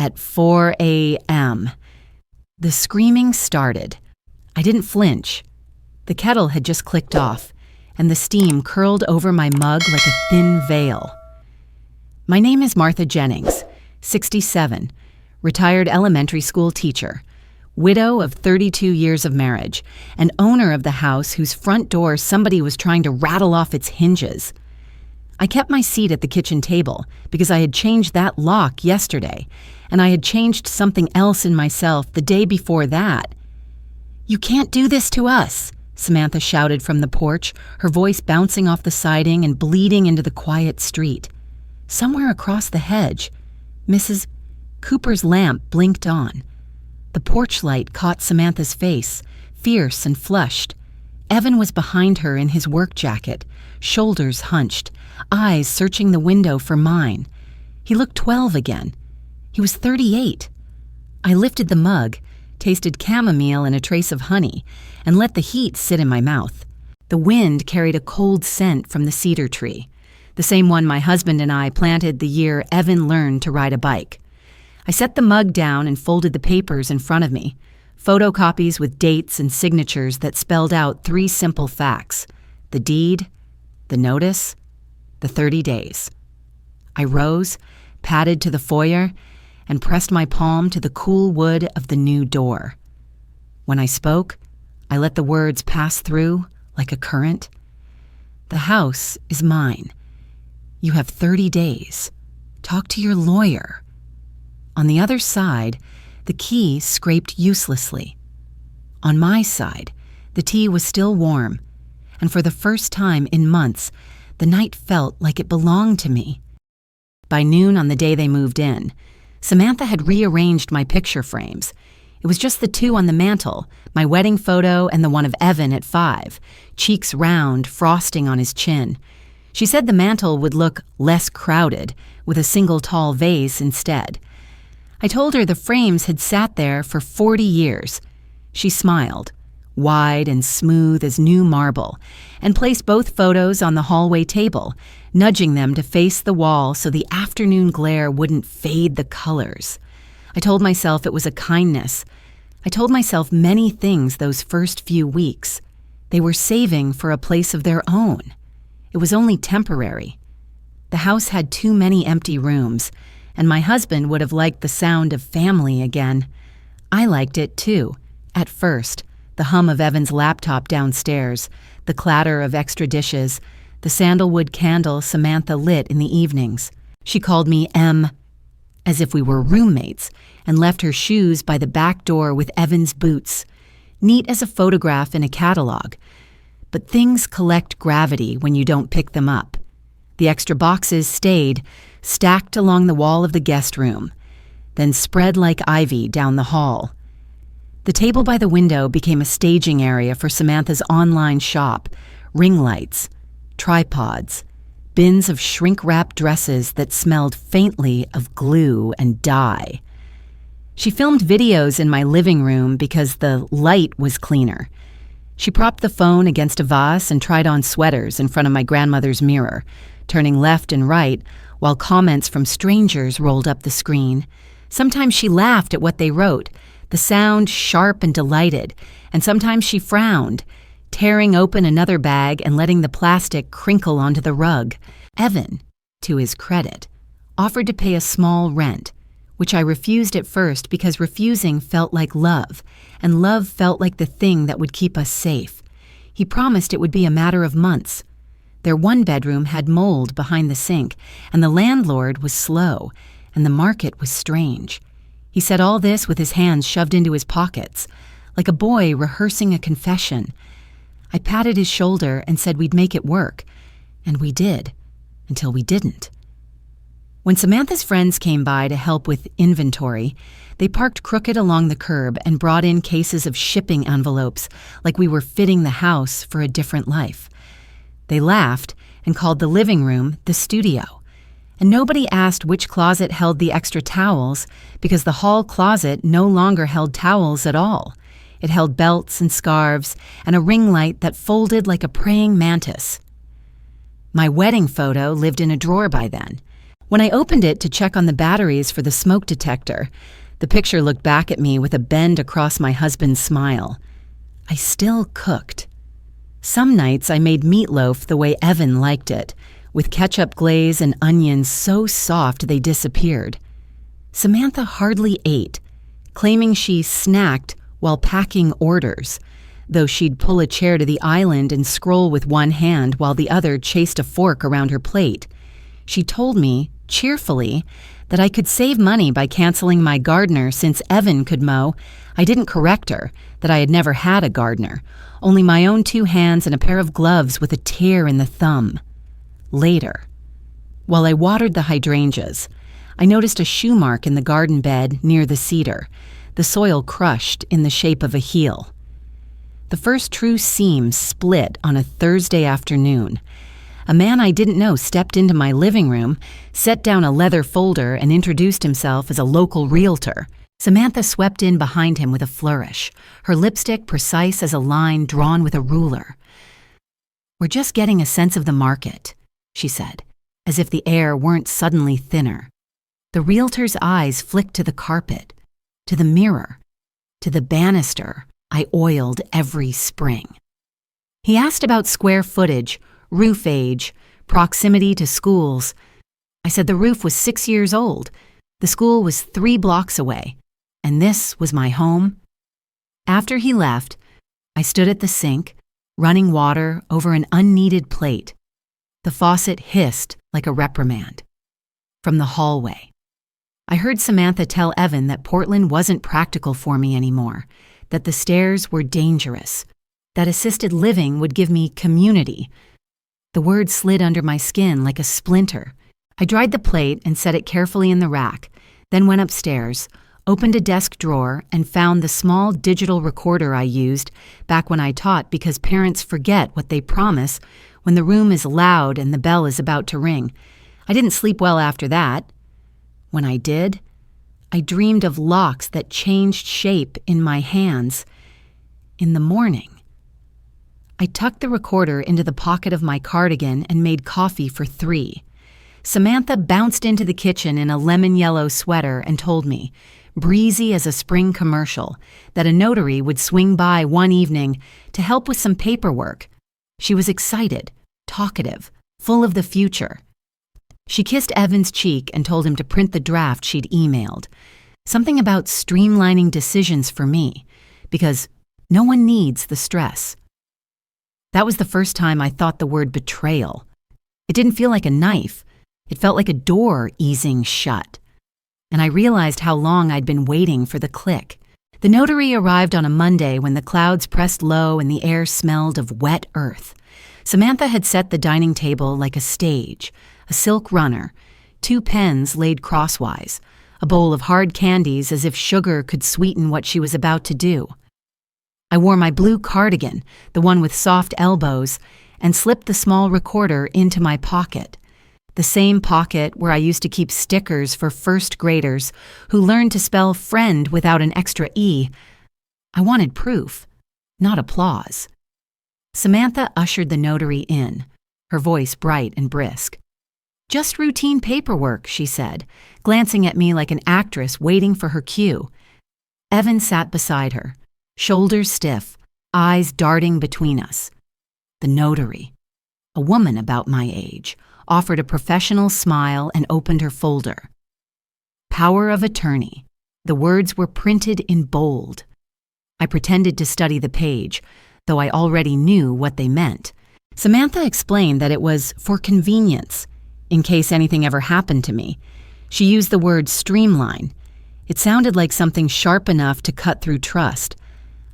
at 4 a.m. The screaming started. I didn't flinch. The kettle had just clicked off, and the steam curled over my mug like a thin veil. My name is Martha Jennings, 67, retired elementary school teacher, widow of 32 years of marriage, and owner of the house whose front door somebody was trying to rattle off its hinges. I kept my seat at the kitchen table because I had changed that lock yesterday, and I had changed something else in myself the day before that. "You can't do this to us," Samantha shouted from the porch, her voice bouncing off the siding and bleeding into the quiet street. Somewhere across the hedge, Mrs. Cooper's lamp blinked on. The porch light caught Samantha's face, fierce and flushed. Evan was behind her in his work jacket, shoulders hunched, eyes searching the window for mine. He looked 12 again. He was 38. I lifted the mug, tasted chamomile and a trace of honey, and let the heat sit in my mouth. The wind carried a cold scent from the cedar tree, the same one my husband and I planted the year Evan learned to ride a bike. I set the mug down and folded the papers in front of me, photocopies with dates and signatures that spelled out 3 simple facts: the deed, the notice, the 30 days. I rose, padded to the foyer, and pressed my palm to the cool wood of the new door. When I spoke, I let the words pass through like a current. "The house is mine. You have 30 days. Talk to your lawyer." On the other side, the key scraped uselessly. On my side, the tea was still warm, and for the first time in months, the night felt like it belonged to me. By noon on the day they moved in, Samantha had rearranged my picture frames. It was just the 2 on the mantel, my wedding photo and the one of Evan at 5, cheeks round, frosting on his chin. She said the mantel would look less crowded, with a single tall vase instead. I told her the frames had sat there for 40 years. She smiled, wide and smooth as new marble, and placed both photos on the hallway table, nudging them to face the wall so the afternoon glare wouldn't fade the colors. I told myself it was a kindness. I told myself many things those first few weeks. They were saving for a place of their own. It was only temporary. The house had too many empty rooms, and my husband would have liked the sound of family again. I liked it too, at first, the hum of Evan's laptop downstairs, the clatter of extra dishes, the sandalwood candle Samantha lit in the evenings. She called me M, as if we were roommates, and left her shoes by the back door with Evan's boots, neat as a photograph in a catalog. But things collect gravity when you don't pick them up. The extra boxes stayed, stacked along the wall of the guest room, then spread like ivy down the hall. The table by the window became a staging area for Samantha's online shop, ring lights, tripods, bins of shrink-wrapped dresses that smelled faintly of glue and dye. She filmed videos in my living room because the light was cleaner. She propped the phone against a vase and tried on sweaters in front of my grandmother's mirror, turning left and right while comments from strangers rolled up the screen. Sometimes she laughed at what they wrote, the sound sharp and delighted, and sometimes she frowned, tearing open another bag and letting the plastic crinkle onto the rug. Evan, to his credit, offered to pay a small rent, which I refused at first because refusing felt like love, and love felt like the thing that would keep us safe. He promised it would be a matter of months. Their one bedroom had mold behind the sink, and the landlord was slow, and the market was strange. He said all this with his hands shoved into his pockets, like a boy rehearsing a confession. I patted his shoulder and said we'd make it work, and we did, until we didn't. When Samantha's friends came by to help with inventory, they parked crooked along the curb and brought in cases of shipping envelopes like we were fitting the house for a different life. They laughed and called the living room the studio. And nobody asked which closet held the extra towels because the hall closet no longer held towels at all. It held belts and scarves and a ring light that folded like a praying mantis. My wedding photo lived in a drawer by then. When I opened it to check on the batteries for the smoke detector, the picture looked back at me with a bend across my husband's smile. I still cooked. Some nights I made meatloaf the way Evan liked it, with ketchup glaze and onions so soft they disappeared. Samantha hardly ate, claiming she snacked while packing orders, though she'd pull a chair to the island and scroll with one hand while the other chased a fork around her plate. She told me, cheerfully, that I could save money by canceling my gardener since Evan could mow. I didn't correct her that I had never had a gardener, only my own 2 hands and a pair of gloves with a tear in the thumb. Later, while I watered the hydrangeas, I noticed a shoe mark in the garden bed near the cedar, the soil crushed in the shape of a heel. The first true seam split on a Thursday afternoon. A man I didn't know stepped into my living room, set down a leather folder, and introduced himself as a local realtor. Samantha swept in behind him with a flourish, her lipstick precise as a line drawn with a ruler. "We're just getting a sense of the market," she said, as if the air weren't suddenly thinner. The realtor's eyes flicked to the carpet, to the mirror, to the banister I oiled every spring. He asked about square footage, roof age, proximity to schools. I said the roof was 6 years old, the school was 3 blocks away, and this was my home. After he left, I stood at the sink, running water over an unneeded plate. The faucet hissed like a reprimand. From the hallway, I heard Samantha tell Evan that Portland wasn't practical for me anymore, that the stairs were dangerous, that assisted living would give me community. The word slid under my skin like a splinter. I dried the plate and set it carefully in the rack, then went upstairs, opened a desk drawer, and found the small digital recorder I used back when I taught because parents forget what they promise when the room is loud and the bell is about to ring. I didn't sleep well after that. When I did, I dreamed of locks that changed shape in my hands. In the morning, I tucked the recorder into the pocket of my cardigan and made coffee for 3. Samantha bounced into the kitchen in a lemon-yellow sweater and told me, breezy as a spring commercial, that a notary would swing by one evening to help with some paperwork. She was excited, talkative, full of the future. She kissed Evan's cheek and told him to print the draft she'd emailed. Something about streamlining decisions for me, because no one needs the stress. That was the first time I thought the word betrayal. It didn't feel like a knife. It felt like a door easing shut. And I realized how long I'd been waiting for the click. The notary arrived on a Monday when the clouds pressed low and the air smelled of wet earth. Samantha had set the dining table like a stage, a silk runner, 2 pens laid crosswise, a bowl of hard candies as if sugar could sweeten what she was about to do. I wore my blue cardigan, the one with soft elbows, and slipped the small recorder into my pocket, the same pocket where I used to keep stickers for first graders who learned to spell friend without an extra E. I wanted proof, not applause. Samantha ushered the notary in, her voice bright and brisk. "Just routine paperwork," she said, glancing at me like an actress waiting for her cue. Evan sat beside her, shoulders stiff, eyes darting between us. The notary, a woman about my age, offered a professional smile and opened her folder. Power of attorney. The words were printed in bold. I pretended to study the page, though I already knew what they meant. Samantha explained that it was for convenience, in case anything ever happened to me. She used the word streamline. It sounded like something sharp enough to cut through trust.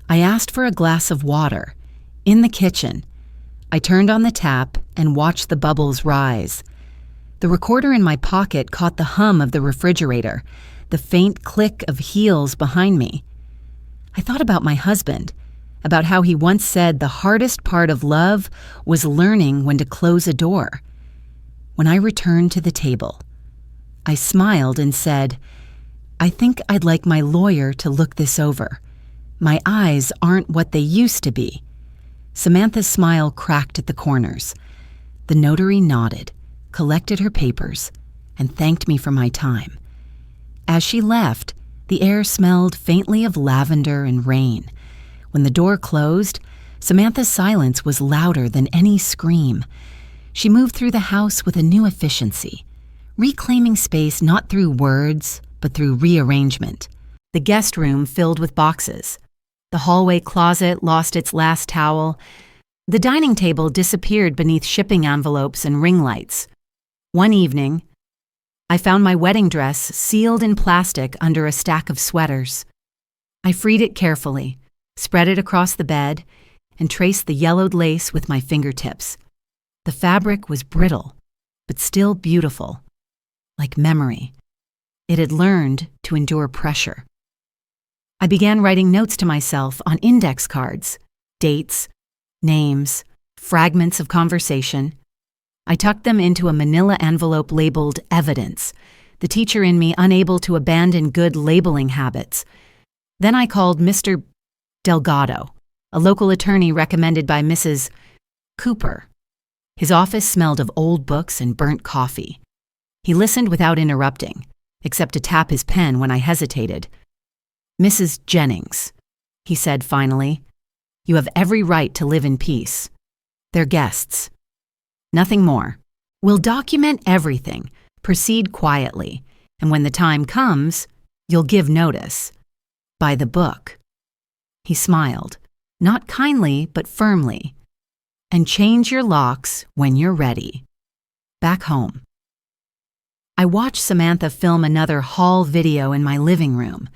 I asked for a glass of water. In the kitchen, I turned on the tap and watched the bubbles rise. The recorder in my pocket caught the hum of the refrigerator, the faint click of heels behind me. I thought about my husband, about how he once said the hardest part of love was learning when to close a door. When I returned to the table, I smiled and said, "I think I'd like my lawyer to look this over. My eyes aren't what they used to be." Samantha's smile cracked at the corners. The notary nodded, collected her papers, and thanked me for my time. As she left, the air smelled faintly of lavender and rain. When the door closed, Samantha's silence was louder than any scream. She moved through the house with a new efficiency, reclaiming space not through words, but through rearrangement. The guest room filled with boxes. The hallway closet lost its last towel. The dining table disappeared beneath shipping envelopes and ring lights. One evening, I found my wedding dress sealed in plastic under a stack of sweaters. I freed it carefully, spread it across the bed, and traced the yellowed lace with my fingertips. The fabric was brittle, but still beautiful, like memory. It had learned to endure pressure. I began writing notes to myself on index cards, dates, names, fragments of conversation. I tucked them into a manila envelope labeled evidence, the teacher in me unable to abandon good labeling habits. Then I called Mr. Delgado, a local attorney recommended by Mrs. Cooper. His office smelled of old books and burnt coffee. He listened without interrupting, except to tap his pen when I hesitated. "Mrs. Jennings," he said finally, "you have every right to live in peace. They're guests. Nothing more. We'll document everything, proceed quietly, and when the time comes, you'll give notice. By the book." He smiled, not kindly but firmly. "And change your locks when you're ready. Back home." I watched Samantha film another haul video in my living room.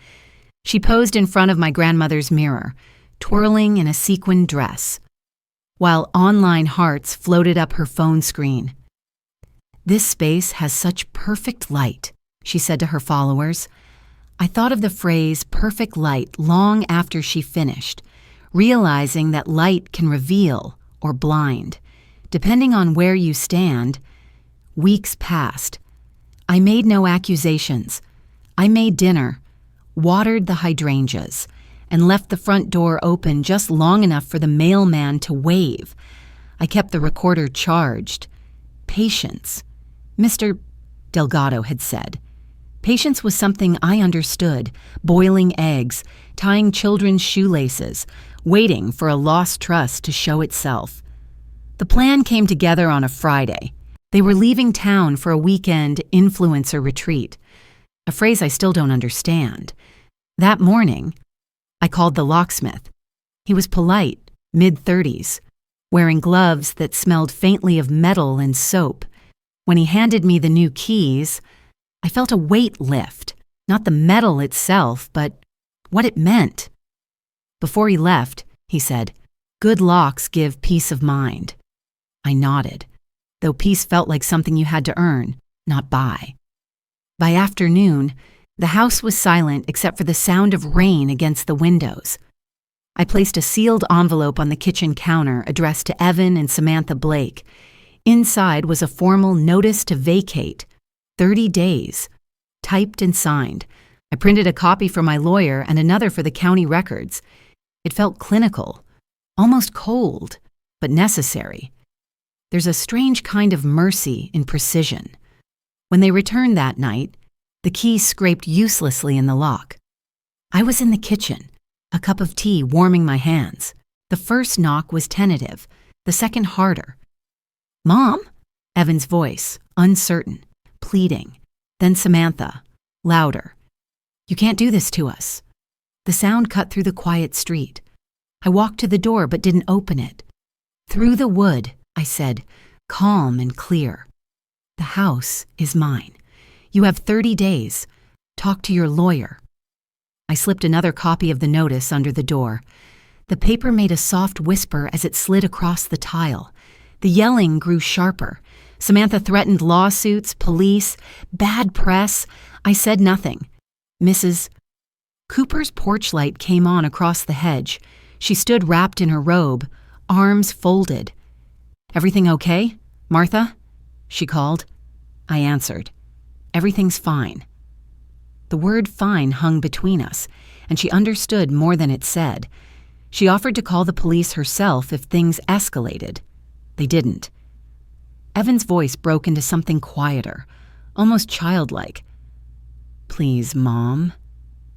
She posed in front of my grandmother's mirror, twirling in a sequined dress, while online hearts floated up her phone screen. "This space has such perfect light," she said to her followers. I thought of the phrase perfect light long after she finished, realizing that light can reveal or blind, depending on where you stand. Weeks passed. I made no accusations. I made dinner, watered the hydrangeas, and left the front door open just long enough for the mailman to wave. I kept the recorder charged. Patience, Mr. Delgado had said. Patience was something I understood, boiling eggs, tying children's shoelaces, waiting for a lost trust to show itself. The plan came together on a Friday. They were leaving town for a weekend influencer retreat, a phrase I still don't understand. That morning, I called the locksmith. He was polite, mid-30s, wearing gloves that smelled faintly of metal and soap. When he handed me the new keys, I felt a weight lift, not the metal itself, but what it meant. Before he left, he said, "Good locks give peace of mind." I nodded, though peace felt like something you had to earn, not buy. By afternoon, the house was silent except for the sound of rain against the windows. I placed a sealed envelope on the kitchen counter addressed to Evan and Samantha Blake. Inside was a formal notice to vacate, 30 days, typed and signed. I printed a copy for my lawyer and another for the county records. It felt clinical, almost cold, but necessary. There's a strange kind of mercy in precision. When they returned that night, the key scraped uselessly in the lock. I was in the kitchen, a cup of tea warming my hands. The first knock was tentative, the second harder. "Mom?" Evan's voice, uncertain, pleading. Then Samantha, louder. "You can't do this to us." The sound cut through the quiet street. I walked to the door but didn't open it. "Through the wood," I said, calm and clear. "The house is mine. You have 30 days. Talk to your lawyer." I slipped another copy of the notice under the door. The paper made a soft whisper as it slid across the tile. The yelling grew sharper. Samantha threatened lawsuits, police, bad press. I said nothing. Mrs. Cooper's porch light came on across the hedge. She stood wrapped in her robe, arms folded. "Everything okay, Martha?" she called. I answered. "Everything's fine." The word fine hung between us, and she understood more than it said. She offered to call the police herself if things escalated. They didn't. Evan's voice broke into something quieter, almost childlike. "Please, Mom,"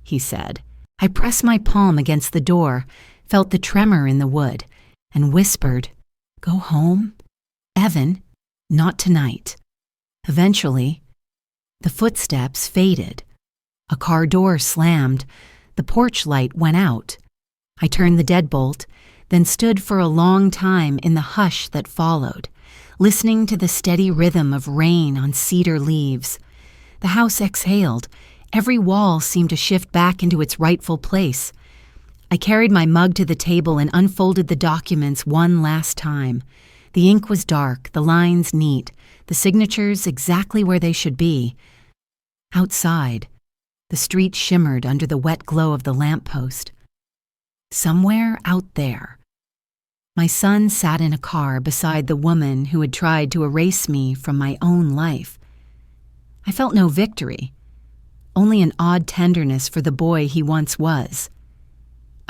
he said. I pressed my palm against the door, felt the tremor in the wood, and whispered, "Go home? Evan, not tonight." Eventually, the footsteps faded. A car door slammed. The porch light went out. I turned the deadbolt, then stood for a long time in the hush that followed, listening to the steady rhythm of rain on cedar leaves. The house exhaled. Every wall seemed to shift back into its rightful place. I carried my mug to the table and unfolded the documents one last time. The ink was dark, the lines neat, the signatures exactly where they should be. Outside, the street shimmered under the wet glow of the lamppost. Somewhere out there, my son sat in a car beside the woman who had tried to erase me from my own life. I felt no victory, only an odd tenderness for the boy he once was.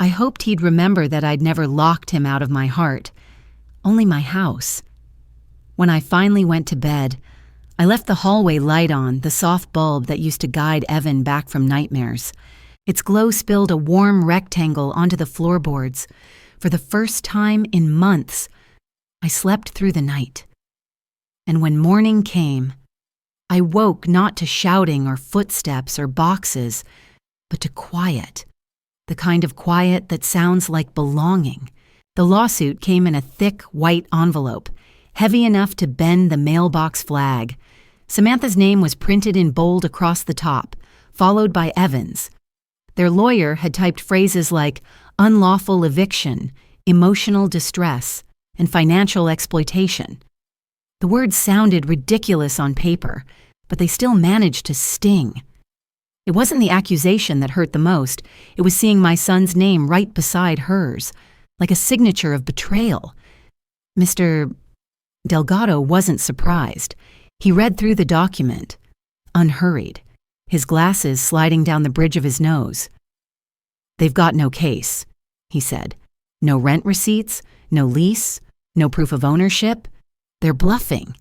I hoped he'd remember that I'd never locked him out of my heart, only my house. When I finally went to bed, I left the hallway light on, the soft bulb that used to guide Evan back from nightmares. Its glow spilled a warm rectangle onto the floorboards. For the first time in months, I slept through the night. And when morning came, I woke not to shouting or footsteps or boxes, but to quiet, the kind of quiet that sounds like belonging. The lawsuit came in a thick white envelope, heavy enough to bend the mailbox flag. Samantha's name was printed in bold across the top, followed by Evan's. Their lawyer had typed phrases like unlawful eviction, emotional distress, and financial exploitation. The words sounded ridiculous on paper, but they still managed to sting. It wasn't the accusation that hurt the most. It was seeing my son's name right beside hers, like a signature of betrayal. Mr. Delgado wasn't surprised. He read through the document, unhurried, his glasses sliding down the bridge of his nose. "They've got no case," he said. "No rent receipts, no lease, no proof of ownership. They're bluffing."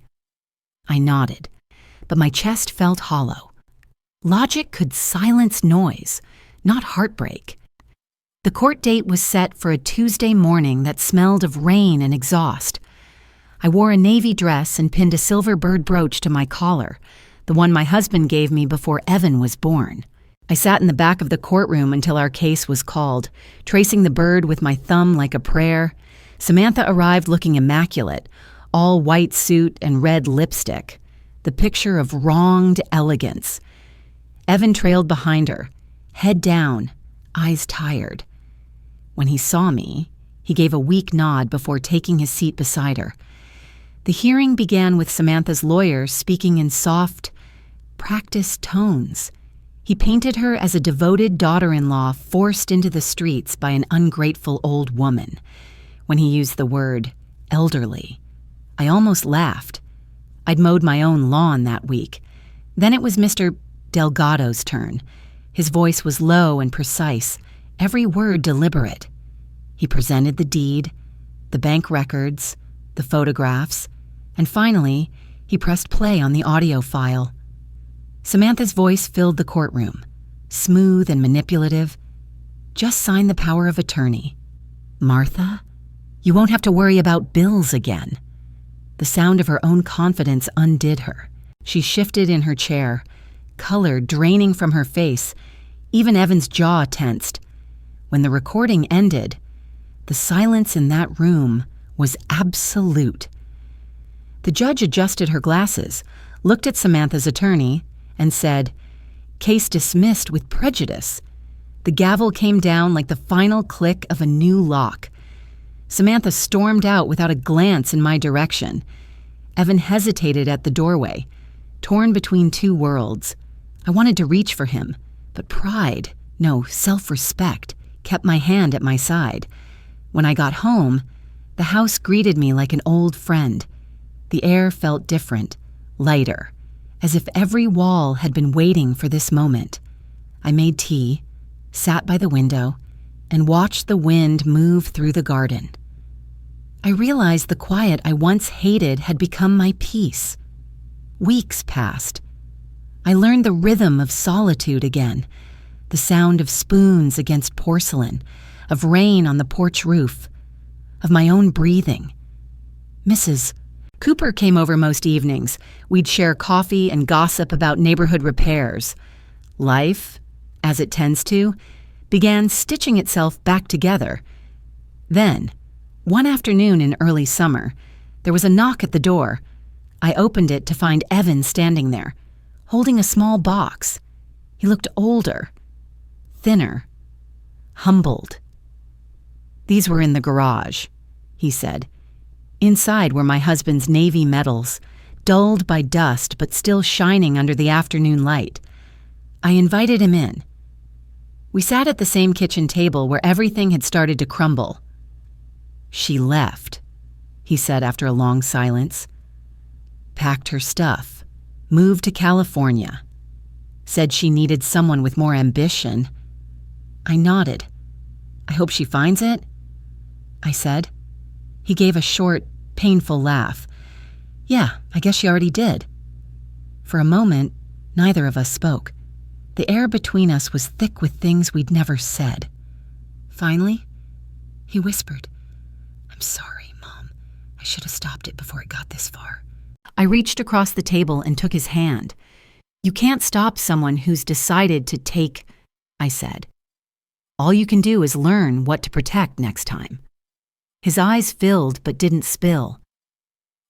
I nodded, but my chest felt hollow. Logic could silence noise, not heartbreak. The court date was set for a Tuesday morning that smelled of rain and exhaust. I wore a navy dress and pinned a silver bird brooch to my collar, the one my husband gave me before Evan was born. I sat in the back of the courtroom until our case was called, tracing the bird with my thumb like a prayer. Samantha arrived looking immaculate, all white suit and red lipstick, the picture of wronged elegance. Evan trailed behind her, head down, eyes tired. When he saw me, he gave a weak nod before taking his seat beside her. The hearing began with Samantha's lawyer speaking in soft, practiced tones. He painted her as a devoted daughter-in-law forced into the streets by an ungrateful old woman. When he used the word elderly, I almost laughed. I'd mowed my own lawn that week. Then it was Mr. Delgado's turn. His voice was low and precise, every word deliberate. He presented the deed, the bank records, the photographs, and finally, he pressed play on the audio file. Samantha's voice filled the courtroom, smooth and manipulative. "Just sign the power of attorney. Martha, you won't have to worry about bills again." The sound of her own confidence undid her. She shifted in her chair, color draining from her face. Even Evan's jaw tensed. When the recording ended, the silence in that room was absolute. The judge adjusted her glasses, looked at Samantha's attorney, and said, "Case dismissed with prejudice." The gavel came down like the final click of a new lock. Samantha stormed out without a glance in my direction. Evan hesitated at the doorway, torn between two worlds. I wanted to reach for him, but pride, no, self-respect, kept my hand at my side. When I got home, the house greeted me like an old friend. The air felt different, lighter, as if every wall had been waiting for this moment. I made tea, sat by the window, and watched the wind move through the garden. I realized the quiet I once hated had become my peace. Weeks passed, I learned the rhythm of solitude again, the sound of spoons against porcelain, of rain on the porch roof, of my own breathing. Mrs. Cooper came over most evenings. We'd share coffee and gossip about neighborhood repairs. Life, as it tends to, began stitching itself back together. Then, one afternoon in early summer, there was a knock at the door. I opened it to find Evan standing there, holding a small box. He looked older, thinner, humbled. "These were in the garage," he said. Inside were my husband's navy medals, dulled by dust but still shining under the afternoon light. I invited him in. We sat at the same kitchen table where everything had started to crumble. "She left," he said after a long silence. "Packed her stuff, moved to California. Said she needed someone with more ambition." I nodded. "I hope she finds it," I said. He gave a short, painful laugh. "Yeah, I guess she already did." For a moment, neither of us spoke. The air between us was thick with things we'd never said. Finally, he whispered, "I'm sorry, Mom. I should have stopped it before it got this far." I reached across the table and took his hand. "You can't stop someone who's decided to take," I said. "All you can do is learn what to protect next time." His eyes filled but didn't spill.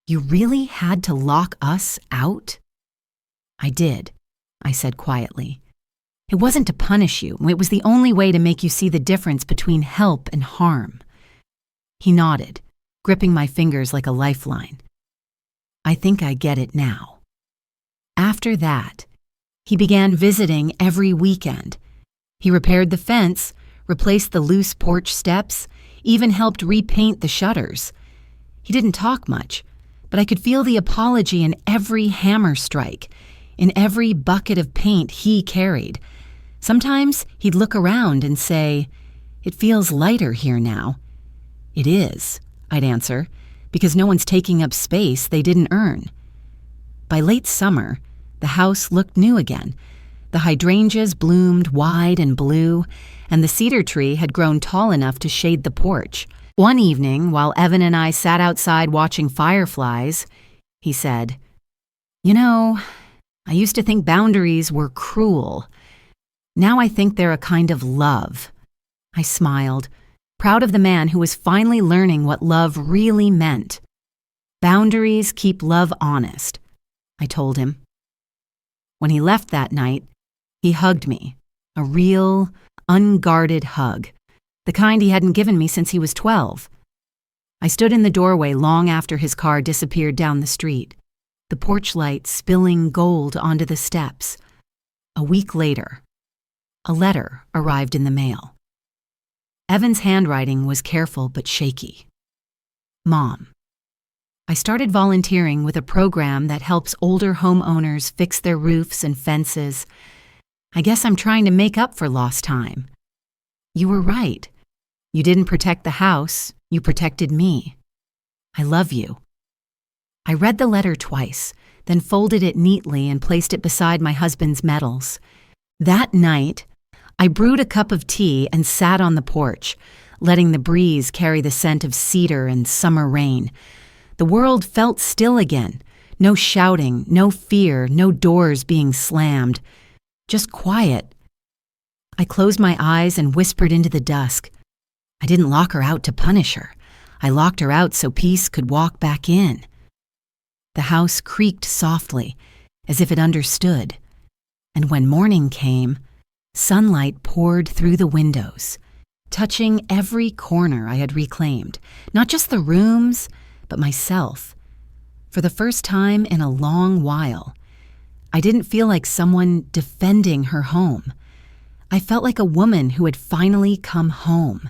"You really had to lock us out?" "I did," I said quietly. "It wasn't to punish you. It was the only way to make you see the difference between help and harm." He nodded, gripping my fingers like a lifeline. "I think I get it now." After that, he began visiting every weekend. He repaired the fence, replaced the loose porch steps, even helped repaint the shutters. He didn't talk much, but I could feel the apology in every hammer strike, in every bucket of paint he carried. Sometimes he'd look around and say, "It feels lighter here now." "It is," I'd answer, "because no one's taking up space they didn't earn." By late summer, the house looked new again. The hydrangeas bloomed wide and blue, and the cedar tree had grown tall enough to shade the porch. One evening, while Evan and I sat outside watching fireflies, he said, "You know, I used to think boundaries were cruel. Now I think they're a kind of love." I smiled, proud of the man who was finally learning what love really meant. "Boundaries keep love honest," I told him. When he left that night, he hugged me, a real, unguarded hug, the kind he hadn't given me since he was 12. I stood in the doorway long after his car disappeared down the street, the porch light spilling gold onto the steps. A week later, a letter arrived in the mail. Evan's handwriting was careful but shaky. "Mom, I started volunteering with a program that helps older homeowners fix their roofs and fences. I guess I'm trying to make up for lost time. You were right. You didn't protect the house, you protected me. I love you." I read the letter twice, then folded it neatly and placed it beside my husband's medals. That night, I brewed a cup of tea and sat on the porch, letting the breeze carry the scent of cedar and summer rain. The world felt still again. No shouting, no fear, no doors being slammed. Just quiet. I closed my eyes and whispered into the dusk. I didn't lock her out to punish her. I locked her out so peace could walk back in. The house creaked softly, as if it understood. And when morning came, sunlight poured through the windows, touching every corner I had reclaimed, not just the rooms, but myself. For the first time in a long while, I didn't feel like someone defending her home. I felt like a woman who had finally come home.